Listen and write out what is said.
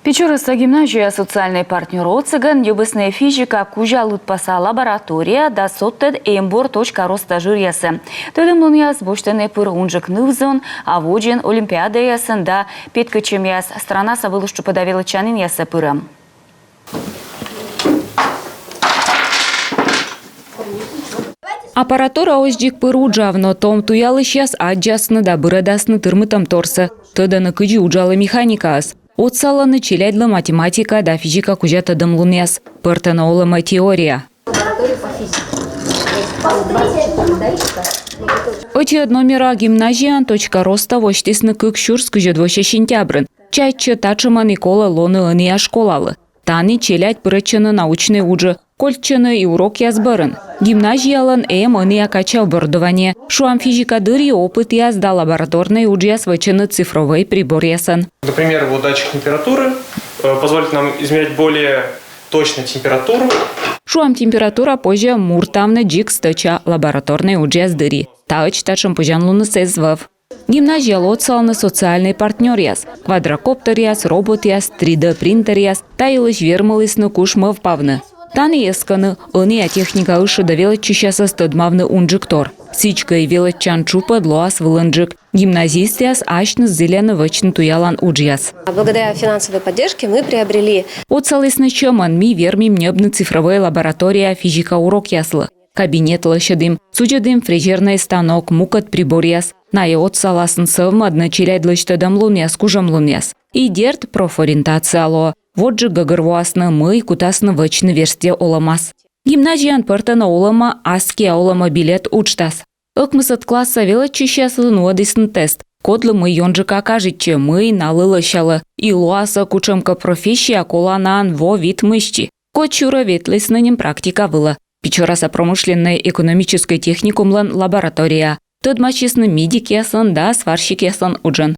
Печорыста гимназия социальный партнер оцыган, юбысная физика кужа лутпаса лаборатория да соттед эмбор.ру стажириясы. Төдім лунияс боштаны пыр унжык нывзон, а воджин олимпиада ясын да петкачем яс страна сабылышчу подавилычанин ясы пырым. Аппаратура ождик пыр уджавно, том туялыш яс аджасны да бырадасны тырмытам торсы. Төданы кыжи уджалы механикаас. Отсаланы челядлы математика да физика кужа тыдым лунес. Пыртаны олымы теория. Очи номера гимназиян.роста воштесны кык шурс кыжы 2 сентябрын. Чайчы тачыма Никола лоны ыния школалы. Таны челядь пырычыны научный уджы. Кольчыны и урок язбырын. Гимназиялын ыния кача оборудование. Шуам физика дыри опыт язда лабораторный уджияс вычыны цифровой прибор ясын. Например, вот датчик температуры позволит нам измерять более точно температуру. Шуам температура позже муртамны джик стача лабораторный уджияс дыри. Таыч тачым пыжан луны сезвав. Гимназия лоцалны социальный партнер яс. Квадрокоптер яс, робот яс, 3D принтер яс, тайылыш вермалысны кушмав павны. Таны есканы, ыния техника ышы да велочищасы стыдмавны унжиктор. Сичка и велоччан чупа длоас вылынжик. Гимназист яс ашны зеленый вычны туялан уджияс. Благодаря финансовой поддержке мы приобрели. Отсалысны чыман ми вермим небны цифровая лаборатория физика урок яслы. Кабинет лышыдым, суджыдым фрезерный станок, мукат прибор яс. Найы отсаласын сывмадны челядлыштыдым луняс, кужам луняс. И дерт профориентация ало. Вот же гагарвуасны мы кутасны вычны версте оламас. Гимназиян пыртана олама аски олама билет учтас. Ыкмысыт класса велочищасын уадысны тест. Кодлы мы йонжыка кажитче мы налылышалы. И луаса кучемка профессия коланан во вид мышчи. Кочура ветлыснынем практика была. Печораса промышленной экономической техникумлан лаборатория. Тыдмачисны медик ясын да сварщик ясын уджын.